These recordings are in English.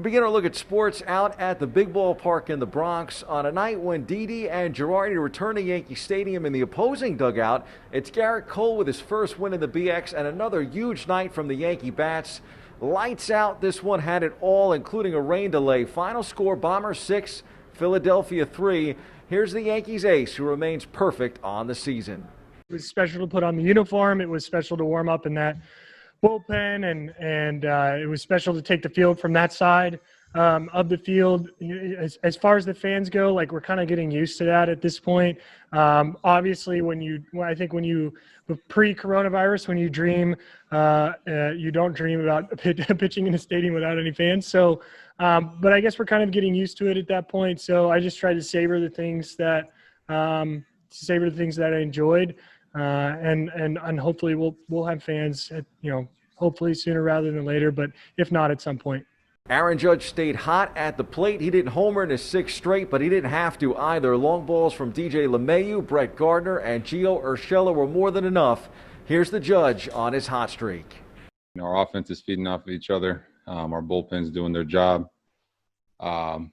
We begin our look at sports out at the big ballpark in the Bronx on a night when Didi and Girardi return to Yankee Stadium in the opposing dugout. It's Garrett Cole with his first win in the BX and another huge night from the Yankee bats. Lights out. This one had it all, including a rain delay. Final score: Bombers 6, Philadelphia 3. Here's the Yankees ace, who remains perfect on the season. It was special to put on the uniform. It was special to warm up in that bullpen, and it was special to take the field from that side of the field. As far as the fans go, like, we're kind of getting used to that at this point. Obviously, when you pre-coronavirus, when you dream, you don't dream about pitching in a stadium without any fans. So, but I guess we're kind of getting used to it at that point. So I just try to savor the things that I enjoyed. And hopefully we'll have fans at, hopefully sooner rather than later, but if not, at some point. Aaron Judge stayed hot at the plate. He didn't homer in his sixth straight, but he didn't have to either. Long balls from DJ LeMahieu, Brett Gardner, and Gio Urshela were more than enough. Here's the Judge on his hot streak. Our offense is feeding off of each other. Our bullpen's doing their job. We're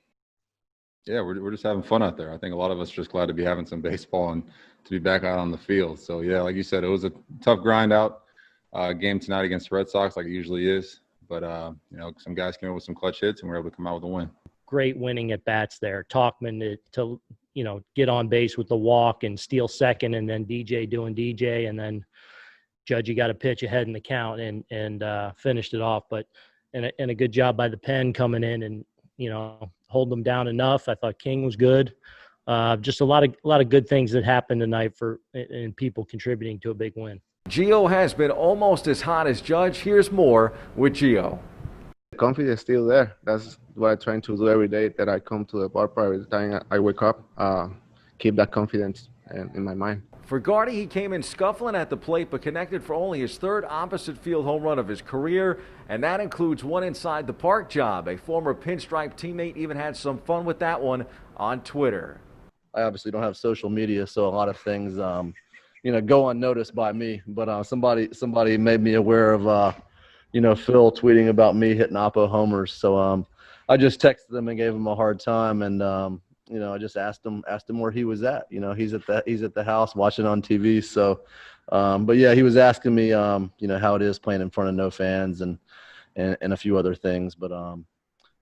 just having fun out there. I think a lot of us are just glad to be having some baseball and to be back out on the field. So, yeah, like you said, it was a tough grind out game tonight against the Red Sox, like it usually is. But, some guys came up with some clutch hits, and we were able to come out with a win. Great winning at bats there. Talkman to get on base with the walk and steal second, and then DJ doing DJ, and then Judge, you got a pitch ahead in the count and finished it off. But and a good job by the pen coming in and, hold them down enough. I thought King was good. Just a lot of good things that happened tonight and people contributing to a big win. Gio has been almost as hot as Judge. Here's more with Gio. The confidence is still there. That's what I'm trying to do every day that I come to the ballpark. Every time I wake up, keep that confidence in my mind. For Gardy, he came in scuffling at the plate, but connected for only his third opposite field home run of his career, and that includes one inside the park job. A former pinstripe teammate even had some fun with that one on Twitter. I obviously don't have social media, so a lot of things, go unnoticed by me. But somebody made me aware of, Phil tweeting about me hitting Oppo homers. So I just texted them and gave him a hard time, and I just asked him where he was at. He's at the house watching on TV. So, but yeah, he was asking me, how it is playing in front of no fans and a few other things. But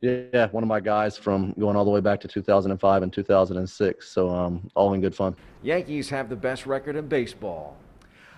yeah, one of my guys from going all the way back to 2005 and 2006. So all in good fun. Yankees have the best record in baseball.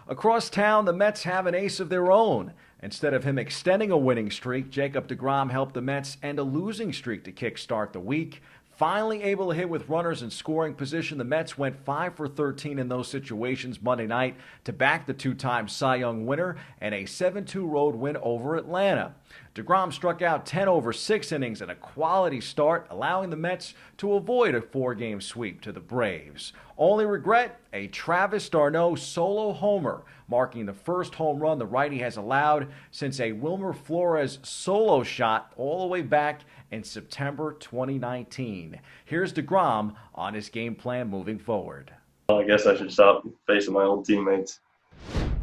Across town, the Mets have an ace of their own. Instead of him extending a winning streak, Jacob deGrom helped the Mets end a losing streak to kickstart the week. Finally able to hit with runners in scoring position, the Mets went 5 for 13 in those situations Monday night to back the two-time Cy Young winner and a 7-2 road win over Atlanta. deGrom struck out 10 over 6 innings in a quality start, allowing the Mets to avoid a 4-game sweep to the Braves. Only regret, a Travis d'Arnaud solo homer, marking the first home run the righty has allowed since a Wilmer Flores solo shot all the way back in September 2019. Here's deGrom on his game plan moving forward. I guess I should stop facing my old teammates.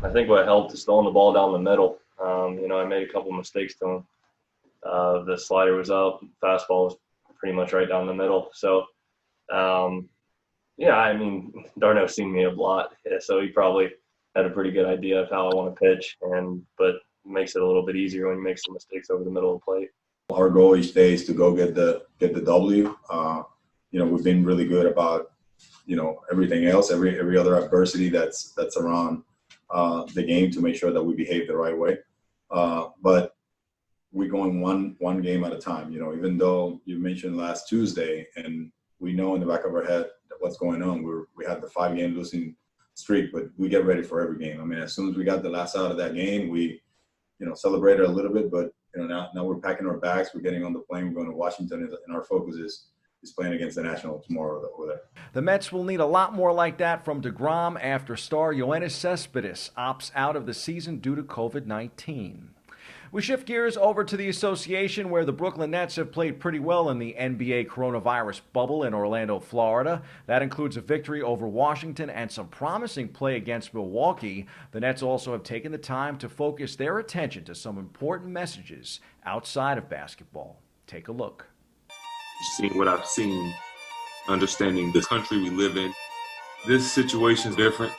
I think what helped is throwing the ball down the middle. I made a couple mistakes to him. The slider was up, fastball was pretty much right down the middle. So, Darno's seen me a lot, so he probably had a pretty good idea of how I want to pitch, but it makes it a little bit easier when you make some mistakes over the middle of the plate. Our goal each day is to go get the W. We've been really good about, everything else, every other adversity that's around the game to make sure that we behave the right way. But we're going one game at a time. Even though you mentioned last Tuesday, and we know in the back of our head what's going on. We had the 5-game losing streak, but we get ready for every game. As soon as we got the last out of that game, we, celebrated a little bit, but now we're packing our bags. We're getting on the plane. We're going to Washington, and our focus is playing against the Nationals tomorrow over there. The Mets will need a lot more like that from deGrom after star Yoenis Cespedes opts out of the season due to COVID-19. We shift gears over to the association, where the Brooklyn Nets have played pretty well in the NBA coronavirus bubble in Orlando, Florida. That includes a victory over Washington and some promising play against Milwaukee. The Nets also have taken the time to focus their attention to some important messages outside of basketball. Take a look. Seeing what I've seen, understanding the country we live in, this situation is different.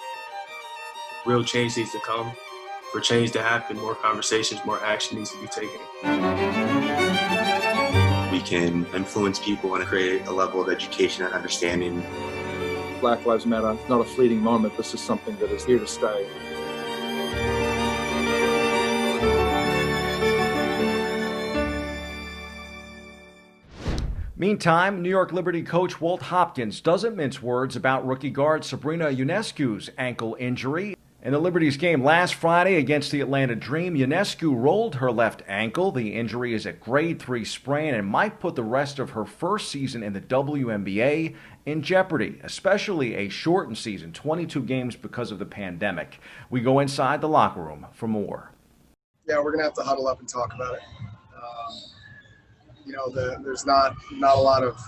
Real change needs to come. For change to happen, more conversations, more action needs to be taken. We can influence people and create a level of education and understanding. Black Lives Matter is not a fleeting moment. This is something that is here to stay. Meantime, New York Liberty coach Walt Hopkins doesn't mince words about rookie guard Sabrina Ionescu's ankle injury. In the Liberty's game last Friday against the Atlanta Dream, Ionescu rolled her left ankle. The injury is a grade 3 sprain and might put the rest of her first season in the WNBA in jeopardy, especially a shortened season, 22 games because of the pandemic. We go inside the locker room for more. Yeah, we're going to have to huddle up and talk about it. There's not a lot of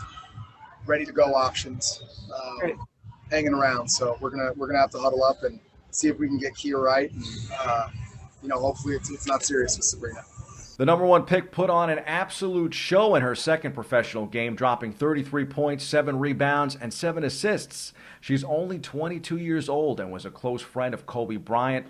ready-to-go options hanging around, so we're gonna have to huddle up and see if we can get Kia right, and hopefully it's not serious with Sabrina. The number 1 pick put on an absolute show in her second professional game, dropping 33 points, 7 rebounds, and 7 assists. She's only 22 years old and was a close friend of Kobe Bryant.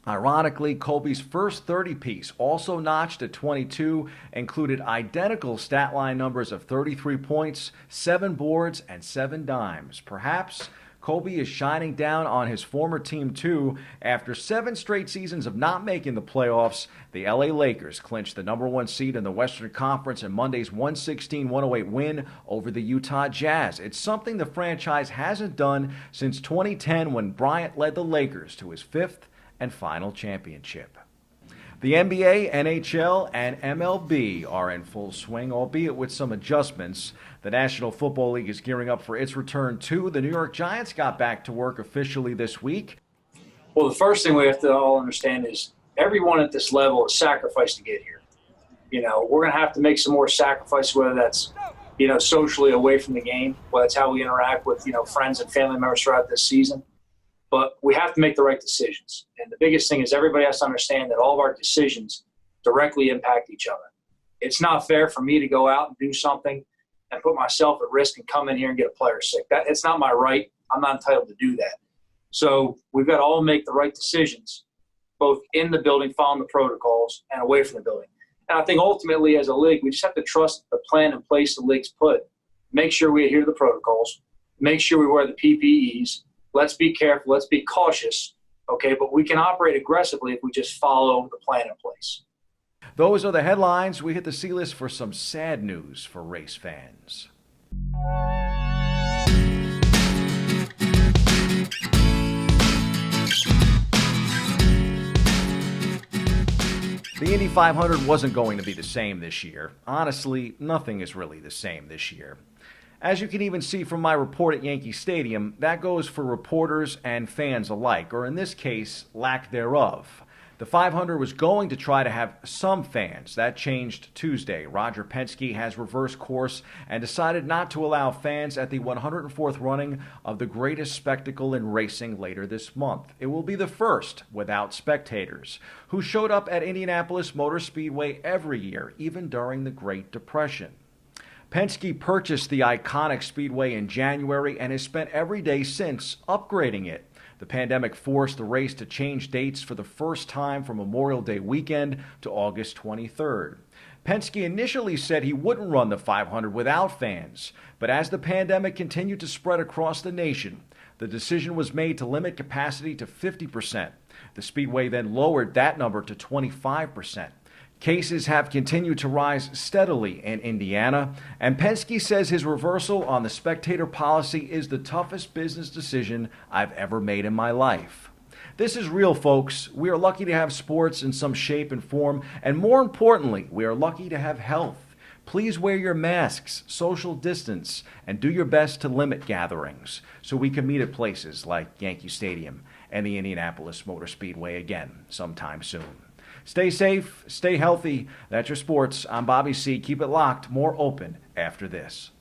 Ironically, Kobe's first 30-piece, also notched at 22, included identical stat line numbers of 33 points, 7 boards, and 7 dimes. Perhaps Kobe is shining down on his former team too. After 7 straight seasons of not making the playoffs, the LA Lakers clinched the number 1 seed in the Western Conference in Monday's 116-108 win over the Utah Jazz. It's something the franchise hasn't done since 2010 when Bryant led the Lakers to his 5th and final championship. The NBA, NHL, and MLB are in full swing, albeit with some adjustments. The National Football League is gearing up for its return too. The New York Giants got back to work officially this week. Well, the first thing we have to all understand is everyone at this level is sacrificed to get here. We're going to have to make some more sacrifice, whether that's, socially away from the game, whether that's how we interact with, friends and family members throughout this season. But we have to make the right decisions. And the biggest thing is everybody has to understand that all of our decisions directly impact each other. It's not fair for me to go out and do something and put myself at risk and come in here and get a player sick. It's not my right. I'm not entitled to do that. So we've got to all make the right decisions, both in the building, following the protocols, and away from the building. And I think ultimately as a league, we just have to trust the plan in place the league's put. Make sure we adhere to the protocols. Make sure we wear the PPEs. Let's be careful. Let's be cautious, okay? But we can operate aggressively if we just follow the plan in place. Those are the headlines. We hit the C-list for some sad news for race fans. The Indy 500 wasn't going to be the same this year. Honestly, nothing is really the same this year. As you can even see from my report at Yankee Stadium, that goes for reporters and fans alike, or in this case, lack thereof. The 500 was going to try to have some fans. That changed Tuesday. Roger Penske has reversed course and decided not to allow fans at the 104th running of the greatest spectacle in racing later this month. It will be the first without spectators, who showed up at Indianapolis Motor Speedway every year, even during the Great Depression. Penske purchased the iconic speedway in January and has spent every day since upgrading it. The pandemic forced the race to change dates for the first time from Memorial Day weekend to August 23rd. Penske initially said he wouldn't run the 500 without fans, but as the pandemic continued to spread across the nation, the decision was made to limit capacity to 50%. The speedway then lowered that number to 25%. Cases have continued to rise steadily in Indiana, and Penske says his reversal on the spectator policy is the toughest business decision I've ever made in my life. This is real, folks. We are lucky to have sports in some shape and form, and more importantly, we are lucky to have health. Please wear your masks, social distance, and do your best to limit gatherings so we can meet at places like Yankee Stadium and the Indianapolis Motor Speedway again sometime soon. Stay safe, stay healthy. That's your sports. I'm Bobby C. Keep it locked. More open after this.